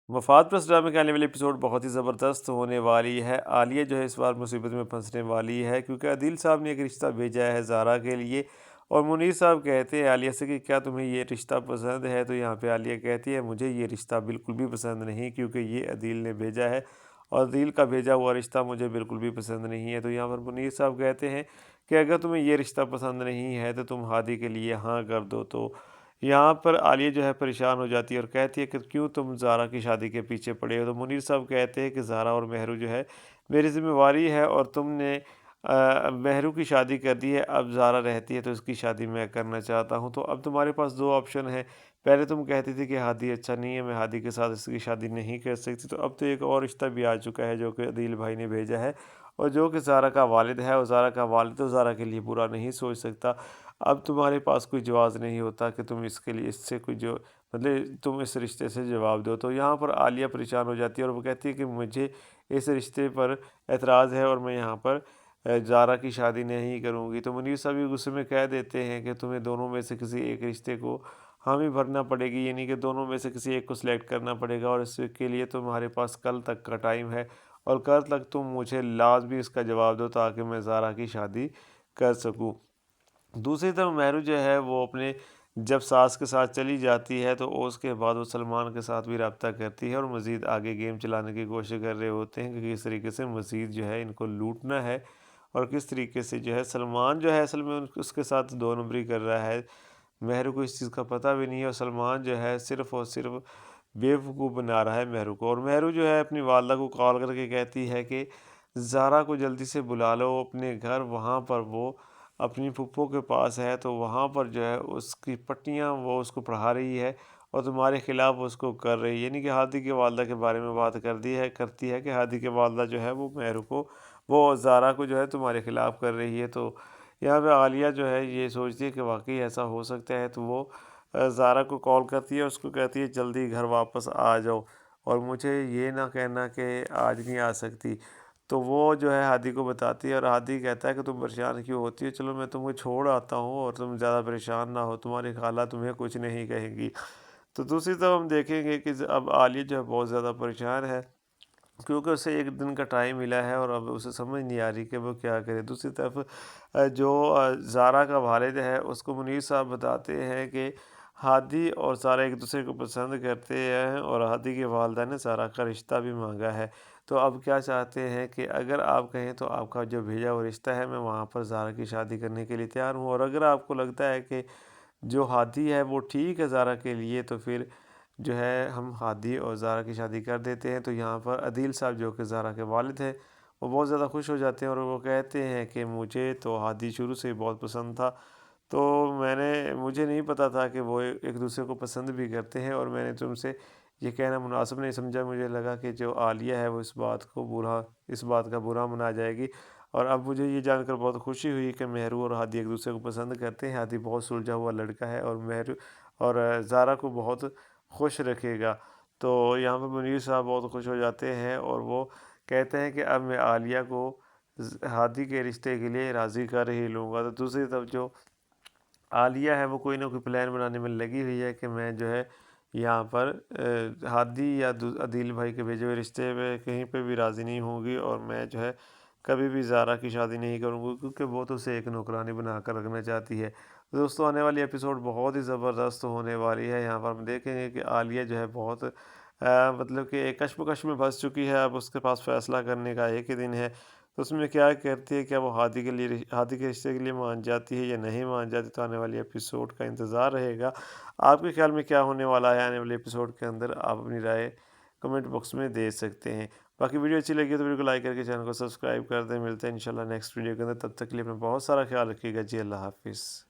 وفات پرست ڈرامے کے آنے والی ایپیسوڈ بہت ہی زبردست ہونے والی ہے۔ عالیہ جو ہے اس بار مصیبت میں پھنسنے والی ہے، کیونکہ عدیل صاحب نے ایک رشتہ بھیجا ہے زارا کے لیے، اور منیر صاحب کہتے ہیں عالیہ سے کہ کیا تمہیں یہ رشتہ پسند ہے؟ تو یہاں پہ عالیہ کہتی ہے مجھے یہ رشتہ بالکل بھی پسند نہیں، کیونکہ یہ عدیل نے بھیجا ہے اور عدیل کا بھیجا ہوا رشتہ مجھے بالکل بھی پسند نہیں ہے۔ تو یہاں پر منیر صاحب کہتے ہیں کہ اگر تمہیں یہ رشتہ پسند نہیں ہے تو تم ہادی کے لیے ہاں کر دو۔ تو یہاں پر عالیہ جو ہے پریشان ہو جاتی ہے اور کہتی ہے کہ کیوں تم زارا کی شادی کے پیچھے پڑے ہو؟ تو منیر صاحب کہتے ہیں کہ زارا اور مہرو جو ہے میری ذمہ واری ہے، اور تم نے مہرو کی شادی کر دی ہے، اب زارا رہتی ہے تو اس کی شادی میں کرنا چاہتا ہوں۔ تو اب تمہارے پاس دو آپشن ہیں، پہلے تم کہتی تھی کہ ہادی اچھا نہیں ہے، میں ہادی کے ساتھ اس کی شادی نہیں کر سکتی، تو اب تو ایک اور رشتہ بھی آ چکا ہے جو کہ عدیل بھائی نے بھیجا ہے، اور جو کہ زارا کا والد ہے، اور زارا کا والد تو زارا کے لیے برا نہیں سوچ سکتا۔ اب تمہارے پاس کوئی جواز نہیں ہوتا کہ تم اس کے لیے اس سے کوئی جو مطلب تم اس رشتے سے جواب دو۔ تو یہاں پر عالیہ پریشان ہو جاتی ہے اور وہ کہتی ہے کہ مجھے اس رشتے پر اعتراض ہے اور میں یہاں پر زارا کی شادی نہیں کروں گی۔ تو منیر صاحب بھی غصے میں کہہ دیتے ہیں کہ تمہیں دونوں میں سے کسی ایک رشتے کو حامی بھرنا پڑے گی، یعنی کہ دونوں میں سے کسی ایک کو سلیکٹ کرنا پڑے گا، اور اس کے لیے تمہارے پاس کل تک کا ٹائم ہے، اور کل تک تم مجھے لازمی اس کا جواب دو تاکہ میں زارا کی شادی کر سکوں۔ دوسری طرف مہرو جو ہے وہ اپنے جب ساس کے ساتھ چلی جاتی ہے تو اس کے بعد وہ سلمان کے ساتھ بھی رابطہ کرتی ہے اور مزید آگے گیم چلانے کی کوشش کر رہے ہوتے ہیں کہ کس طریقے سے مزید جو ہے ان کو لوٹنا ہے، اور کس طریقے سے جو ہے سلمان جو ہے اصل میں اس کے ساتھ دو نمبری کر رہا ہے۔ مہرو کو اس چیز کا پتہ بھی نہیں ہے، اور سلمان جو ہے صرف اور صرف بیوقوف بنا رہا ہے مہرو کو، اور مہرو جو ہے اپنی والدہ کو کال کر کے کہتی ہے کہ زارا کو جلدی سے بلا لو اپنے گھر، وہاں پر وہ اپنی پھپھو کے پاس ہے، تو وہاں پر جو ہے اس کی پٹیاں وہ اس کو پڑھا رہی ہے اور تمہارے خلاف اس کو کر رہی ہے، یعنی کہ ہادی کے والدہ کے بارے میں بات کرتی ہے کہ ہادی کے والدہ جو ہے وہ مہرو کو وہ زارا کو جو ہے تمہارے خلاف کر رہی ہے۔ تو یہاں پہ عالیہ جو ہے یہ سوچتی ہے کہ واقعی ایسا ہو سکتا ہے، تو وہ زارا کو کال کرتی ہے، اس کو کہتی ہے جلدی گھر واپس آ جاؤ، اور مجھے یہ نہ کہنا کہ آج نہیں آ سکتی۔ تو وہ جو ہے ہادی کو بتاتی ہے، اور ہادی کہتا ہے کہ تم پریشان کیوں ہوتی ہے، چلو میں تم کو چھوڑ آتا ہوں اور تم زیادہ پریشان نہ ہو، تمہاری خالہ تمہیں کچھ نہیں کہے گی۔ تو دوسری طرف ہم دیکھیں گے کہ اب عالیہ جو ہے بہت زیادہ پریشان ہے، کیونکہ اسے ایک دن کا ٹائم ملا ہے اور اب اسے سمجھ نہیں آ رہی کہ وہ کیا کرے۔ دوسری طرف جو زارا کا والد ہے اس کو منیر صاحب بتاتے ہیں کہ ہادی اور زارا ایک دوسرے کو پسند کرتے ہیں، اور ہادی کے والدہ نے زارا کا رشتہ بھی مانگا ہے۔ تو اب کیا چاہتے ہیں کہ اگر آپ کہیں تو آپ کا جو بھیجا وہ رشتہ ہے میں وہاں پر زارا کی شادی کرنے کے لیے تیار ہوں، اور اگر آپ کو لگتا ہے کہ جو ہادی ہے وہ ٹھیک ہے زارا کے لیے، تو پھر جو ہے ہم ہادی اور زارا کی شادی کر دیتے ہیں۔ تو یہاں پر عدیل صاحب جو کہ زارا کے والد ہیں وہ بہت زیادہ خوش ہو جاتے ہیں، اور وہ کہتے ہیں کہ مجھے تو ہادی شروع سے ہی بہت پسند تھا، تو مجھے نہیں پتہ تھا کہ وہ ایک دوسرے کو پسند بھی کرتے ہیں، اور میں نے تم سے یہ کہنا مناسب نہیں سمجھا، مجھے لگا کہ جو عالیہ ہے وہ اس بات کا برا منا جائے گی، اور اب مجھے یہ جان کر بہت خوشی ہوئی کہ مہرو اور ہادی ایک دوسرے کو پسند کرتے ہیں۔ ہادی بہت سلجھا ہوا لڑکا ہے اور مہرو اور زارا کو بہت خوش رکھے گا۔ تو یہاں پر منیر صاحب بہت خوش ہو جاتے ہیں، اور وہ کہتے ہیں کہ اب میں عالیہ کو ہادی کے رشتے کے لیے راضی کر ہی لوں گا۔ تو دوسری طرف جو عالیہ ہے وہ کوئی نہ کوئی پلان بنانے میں لگی ہوئی ہے کہ میں جو ہے یہاں پر ہادی یا عدیل بھائی کے بھیجے ہوئے رشتے میں کہیں پہ بھی راضی نہیں ہوں گی، اور میں جو ہے کبھی بھی زارا کی شادی نہیں کروں گی، کیونکہ وہ تو اسے ایک نوکرانی بنا کر رکھنا چاہتی ہے۔ دوستوں آنے والی ایپیسوڈ بہت ہی زبردست ہونے والی ہے۔ یہاں پر ہم دیکھیں گے کہ عالیہ جو ہے بہت مطلب کہ ایک کشمکش میں پھنس چکی ہے، اب اس کے پاس فیصلہ کرنے کا ایک ہی دن ہے، تو اس میں کیا کرتی ہے، کیا وہ ہادی کے رشتے کے لیے مان جاتی ہے یا نہیں مان جاتی؟ تو آنے والی ایپیسوڈ کا انتظار رہے گا۔ آپ کے خیال میں کیا ہونے والا ہے آنے والے ایپیسوڈ کے اندر؟ آپ اپنی رائے کمنٹ باکس میں دے سکتے ہیں۔ باقی ویڈیو اچھی لگی تو ویڈیو کو لائک کر کے چینل کو سبسکرائب کر دیں۔ ملتے ہیں انشاءاللہ نیکسٹ ویڈیو کے اندر، تب تک کے لیے اپنا بہت سارا خیال رکھیے گا جی۔ اللہ حافظ۔